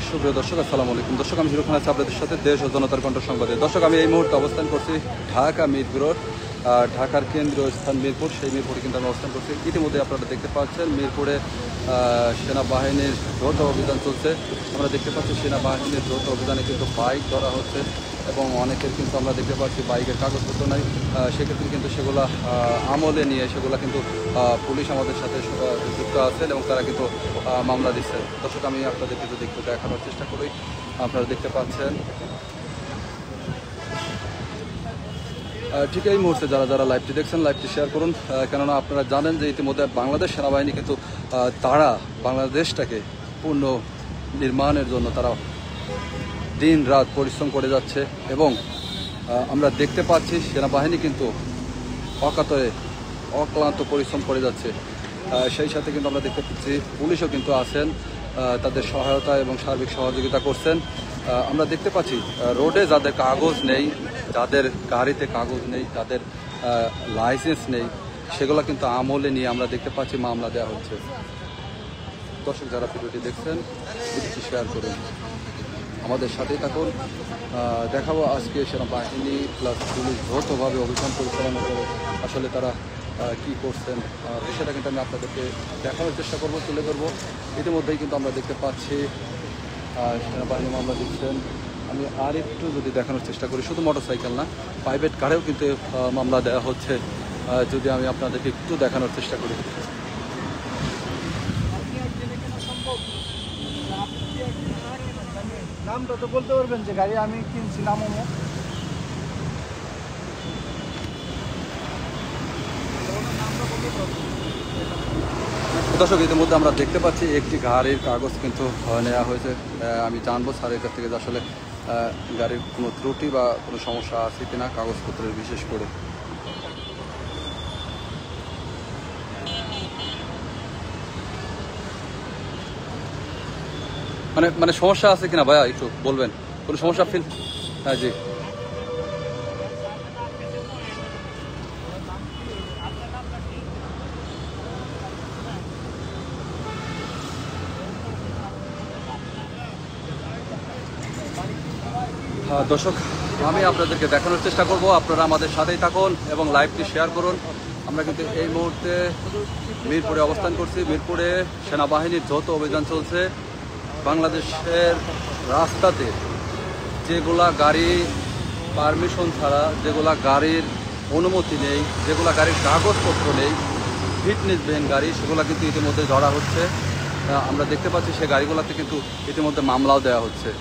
সুপ্রিয় দর্শক, আসসালামু আলাইকুম। দর্শক, আমি শিরোখান আছি আপনাদের সাথে দেশ ও জনতার কণ্ঠ সংবাদে। দর্শক, আমি এই মুহূর্তে অবস্থান করছি ঢাকা মিরপুর রোড, ঢাকার কেন্দ্রীয় স্থান মিরপুর। সেই মিরপুরে কিন্তু আমি অবস্থান করছি। ইতিমধ্যে আপনারা দেখতে পাচ্ছেন মিরপুরে সেনাবাহিনীর যৌথ অভিযান চলছে। আমরা দেখতে পাচ্ছি সেনাবাহিনীর যৌথ অভিযানে কিন্তু বাইক ধরা হচ্ছে এবং অনেকের কিন্তু আমরা দেখতে পাচ্ছি বাইকের কাগজপত্র নাই। সেক্ষেত্রে কিন্তু সেগুলো আমলে নিয়ে সেগুলো কিন্তু পুলিশ আমাদের সাথে যুক্ত আছেন এবং তারা কিন্তু মামলা দিচ্ছেন। দর্শক, আমি আপনাদেরকে যদি একটু দেখানোর চেষ্টা করি, আপনারা দেখতে পাচ্ছেন ঠিক এই মুহূর্তে যারা যারা লাইভটি দেখছেন, লাইভটি শেয়ার করুন। কেননা আপনারা জানেন যে ইতিমধ্যে বাংলাদেশ সেনাবাহিনী কিন্তু তারা বাংলাদেশটাকে পূর্ণ নির্মাণের জন্য তারা দিন রাত পরিশ্রম করে যাচ্ছে এবং আমরা দেখতে পাচ্ছি সেনাবাহিনী কিন্তু অকাতরে অক্লান্ত পরিশ্রম করে যাচ্ছে। সেই সাথে কিন্তু আমরা দেখতে পাচ্ছি পুলিশও কিন্তু আছেন, তাদের সহায়তা এবং সার্বিক সহযোগিতা করছেন। আমরা দেখতে পাচ্ছি রোডে যাদের কাগজ নেই, যাদের গাড়িতে কাগজ নেই, যাদের লাইসেন্স নেই, সেগুলো কিন্তু আমলে নিয়ে আমরা দেখতে পাচ্ছি মামলা দেওয়া হচ্ছে। দর্শক, যারা ভিডিওটি দেখছেন ভিডিওটি শেয়ার করুন, আমাদের সাথেই থাকুন। দেখাবো আজকে সেনাবাহিনী প্লাস পুলিশ যৌথভাবে অভিযান পরিচালনা করে আসলে তারা কি করছেন, বিষয়টা কিন্তু আমি আপনাদেরকে দেখানোর চেষ্টা করবো, তুলে ধরবো। ইতিমধ্যেই কিন্তু আমরা দেখতে পাচ্ছি সেনাবাহিনী মামলা দিচ্ছেন। আমি আর একটু যদি দেখানোর চেষ্টা করি, শুধু মোটরসাইকেল না, প্রাইভেট কারেও কিন্তু মামলা দেওয়া হচ্ছে। যদি আমি আপনাদেরকে একটু দেখানোর চেষ্টা করি, নামটা তো বলতে পারবেন যে গাড়ি আমি কিনছি নামও। দর্শক, ইতিমধ্যে আমরা দেখতে পাচ্ছি একটি গাড়ির কাগজ কিন্তু নেওয়া হয়েছে। আমি জানবো স্যারের কাছ থেকে যে আসলে গাড়ির কোনো ত্রুটি বা কোনো সমস্যা আছে কিনা কাগজপত্রের, বিশেষ করে। মানে সমস্যা আছে কিনা ভাইয়া একটু বলবেন, কোনো সমস্যা ফিল? হ্যাঁ জি। দর্শক, আমি আপনাদেরকে দেখানোর চেষ্টা করব, আপনারা আমাদের সাথেই থাকুন এবং লাইভটি শেয়ার করুন। আমরা কিন্তু এই মুহূর্তে মিরপুরে অবস্থান করছি। মিরপুরে সেনাবাহিনীর যৌথ অভিযান চলছে। বাংলাদেশের রাস্তাতে যেগুলা গাড়ি পারমিশন ছাড়া, যেগুলা গাড়ির অনুমতি নেই, যেগুলা গাড়ির কাগজপত্র নেই, ফিটনেসবিহীন গাড়ি, সেগুলো কিন্তু ইতিমধ্যে ধরা হচ্ছে। আমরা দেখতে পাচ্ছি সে গাড়িগুলোতে কিন্তু ইতিমধ্যে মামলাও দেওয়া হচ্ছে।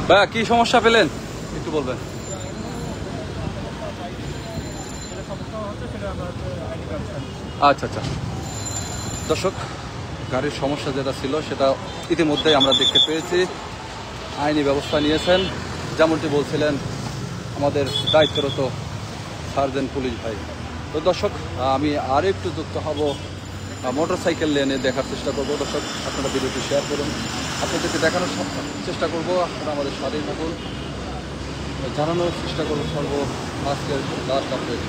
ভাইয়া, কি সমস্যা পেলেন একটু বলবেন? আচ্ছা আচ্ছা। দর্শক, গাড়ির সমস্যা যেটা ছিল সেটা ইতিমধ্যেই আমরা দেখতে পেয়েছি। আইনি ব্যবস্থা নিয়েছেন, যেমনটি বলছিলেন আমাদের দায়িত্বরত সার্জেন্ট পুলিশ ভাই। তো দর্শক, আমি আর একটু যুক্ত হব মোটরসাইকেল লেনে, দেখার চেষ্টা করব। দর্শক, আপনারা ভিডিওটি শেয়ার করুন, আপনাদেরকে দেখানোর চেষ্টা করব। আপনারা আমাদের সাথেই থাকুন, জানানোর চেষ্টা করব সর্ব আজকের লাস্ট আপডেট।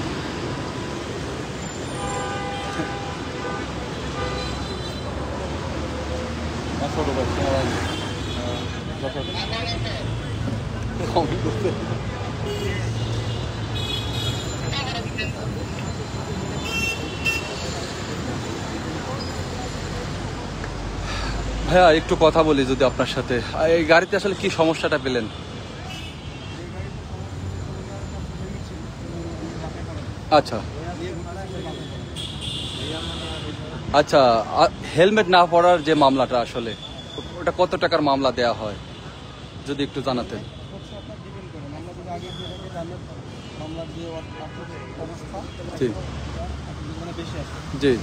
ভাইয়া, একটু কথা বলি যদি আপনার সাথে। এই গাড়িতে আসলে কি সমস্যাটা পেলেন? আচ্ছা আচ্ছা। হেলমেট না পরার যে মামলাটা, আসলে ওটা কত টাকার মামলা দেয়া হয় যদি একটু জানাতেন? জি জি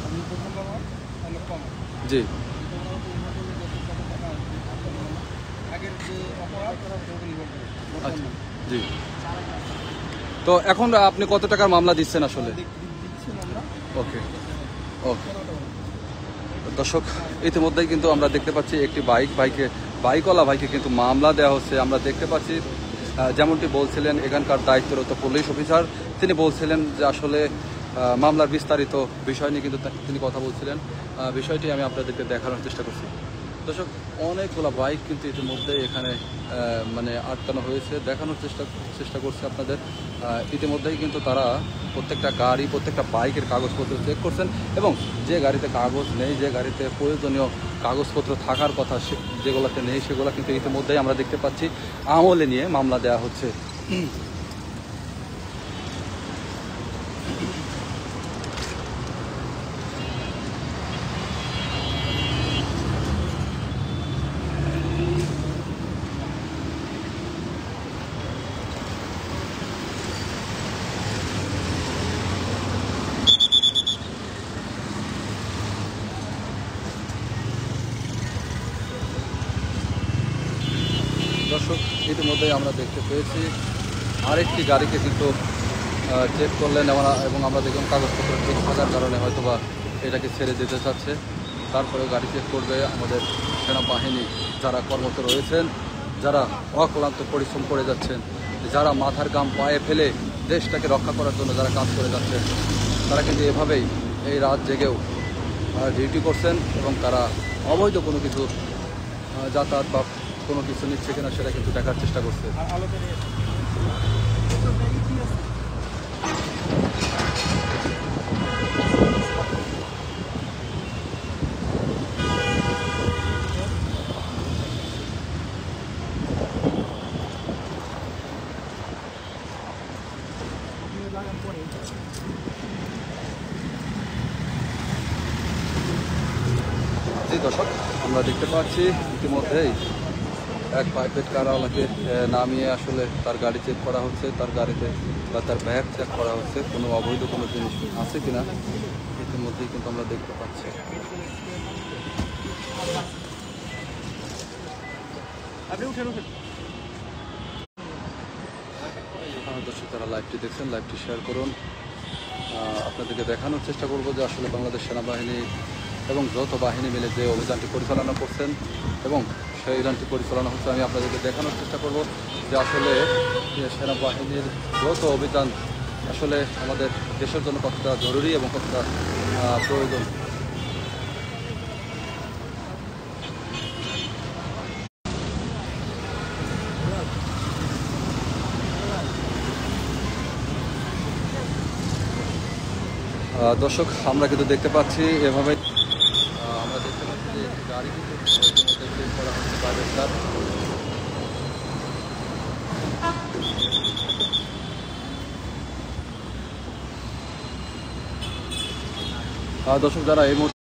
জি। আগের যে অপরাধ আচ্ছা, জি। তো এখন আপনি কত টাকার মামলা দিচ্ছেন আসলে? ওকে ওকে দর্শক, ইতিমধ্যেই কিন্তু আমরা দেখতে পাচ্ছি একটি বাইকওয়ালা ভাইকে কিন্তু মামলা দেওয়া হচ্ছে। আমরা দেখতে পাচ্ছি যেমনটি বলছিলেন এখানকার দায়িত্বরত পুলিশ অফিসার, তিনি বলছিলেন যে আসলে মামলার বিস্তারিত বিষয় নিয়ে কিন্তু তিনি কথা বলছিলেন। বিষয়টি আমি আপনাদেরকে দেখানোর চেষ্টা করছি। দর্শক, অনেকগুলো বাইক কিন্তু ইতিমধ্যে এখানে মানে আটকানো হয়েছে, দেখানোর চেষ্টা করছে আপনাদের। ইতিমধ্যেই কিন্তু তারা প্রত্যেকটা গাড়ি, প্রত্যেকটা বাইকের কাগজপত্র চেক করছেন এবং যে গাড়িতে কাগজ নেই, যে গাড়িতে প্রয়োজনীয় কাগজপত্র থাকার কথা যেগুলোতে নেই, সেগুলো কিন্তু ইতিমধ্যেই আমরা দেখতে পাচ্ছি আমলে নিয়ে মামলা দেওয়া হচ্ছে। দর্শক, ইতিমধ্যেই আমরা দেখতে পেয়েছি আরেকটি গাড়িকে কিন্তু চেক করলেন এবং আমরা দেখলাম কাগজপত্র ঠিক থাকার কারণে হয়তোবা এটাকে ছেড়ে যেতে চাচ্ছে। তারপরে গাড়ি চেক করবে আমাদের সেনাবাহিনী যারা কর্মরত রয়েছেন, যারা অক্লান্ত পরিশ্রম করে যাচ্ছেন, যারা মাথার ঘাম পায়ে ফেলে দেশটাকে রক্ষা করার জন্য যারা কাজ করে যাচ্ছেন, তারা কিন্তু এভাবেই এই রাত জেগেও ডিউটি করছেন এবং তারা অবৈধ কোনো কিছু যাতায়াত বা কোনো কিছু নিচ্ছে কিনা সেটা কিন্তু দেখার চেষ্টা করছে। জি দর্শক, আমরা দেখতে পাচ্ছি ইতিমধ্যেই এক প্রাইভেট কারওয়ালাকে নামিয়ে আসলে তার গাড়ি চেক করা হচ্ছে, তার গাড়িতে বা তার ব্যাগ চেক করা হচ্ছে, কোনো অবৈধ কোনো জিনিস আছে কিনা ইতিমধ্যেই কিন্তু আমরা দেখতে পাচ্ছি। দর্শক, তারা লাইভটি দেখছেন, লাইভটি শেয়ার করুন। আপনাদেরকে দেখানোর চেষ্টা করব যে আসলে বাংলাদেশ সেনাবাহিনী এবং যৌথ বাহিনী মিলে যে অভিযানটি পরিচালনা করছেন এবং সেই অভিযানটি পরিচালনা হচ্ছে, আমি আপনাদেরকে দেখানোর চেষ্টা করব যে আসলে সেনাবাহিনীর যৌথ অভিযান আসলে আমাদের দেশের জন্য কতটা জরুরি এবং কতটা প্রয়োজন। দর্শক, আমরা কিন্তু দেখতে পাচ্ছি এভাবে আমরা দেখতে পাচ্ছি যে একটি গাড়ি কিন্তু চেক করা হচ্ছে প্রাইভেট কার। দর্শক, যারা এই মুহূর্তে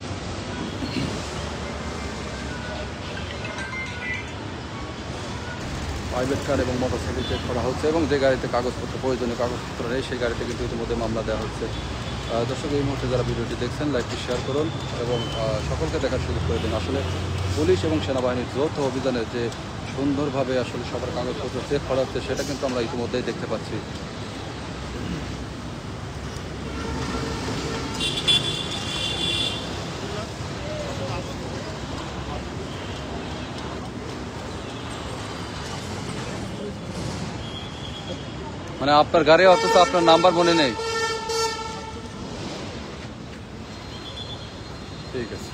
প্রাইভেট কার এবং মোটরসাইকেল চেক করা হচ্ছে এবং যে গাড়িতে কাগজপত্র, প্রয়োজনীয় কাগজপত্র নেই, সেই গাড়িতে কিন্তু ইতিমধ্যে মামলা দেওয়া হচ্ছে। দর্শক, এই মুহূর্তে যারা ভিডিওটি দেখছেন লাইভটি শেয়ার করুন এবং সকলকে দেখার সুযোগ করে দিন। আসলে পুলিশ এবং সেনাবাহিনীর যৌথ অভিযানে যে সুন্দরভাবে আসলে সবার কাগজপত্র চেক করা হচ্ছে সেটা কিন্তু আমরা ইতিমধ্যেই দেখতে পাচ্ছি। মানে আপনার গাড়ি অথচ আপনার নাম্বার মনে নেই। ঠিক আছে।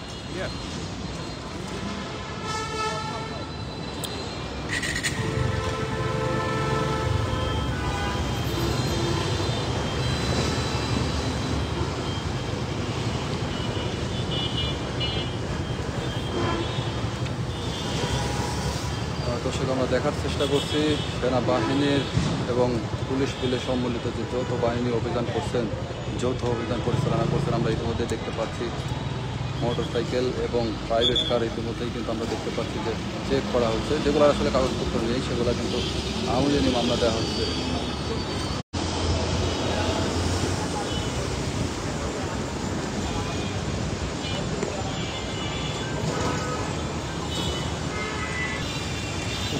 দর্শক, আমরা দেখার চেষ্টা করছি সেনাবাহিনীর এবং পুলিশ মিলে সম্মিলিত যে যৌথ বাহিনী অভিযান করছেন, যৌথ অভিযান পরিচালনা করছেন, আমরা ইতিমধ্যে দেখতে পাচ্ছি মোটরসাইকেল এবং প্রাইভেট কার ইতিমধ্যেই কিন্তু আমরা দেখতে পাচ্ছি যে চেক করা হচ্ছে। যেগুলো আসলে কাগজপত্র নেই সেগুলো কিন্তু আমলে নিয়ে মামলা দেওয়া হচ্ছে।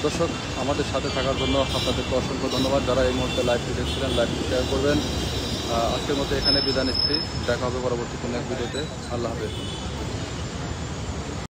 দর্শক, আমাদের সাথে থাকার জন্য আপনাদেরকে অসংখ্য ধন্যবাদ। যারা এই মুহূর্তে লাইভটি দেখছিলেন, লাইভটি শেয়ার করবেন। আজকের মতো এখানে বিদায় নিচ্ছি। দেখা হবে পরবর্তী কোনো এক ভিডিওতে। আল্লাহ হাফেজ।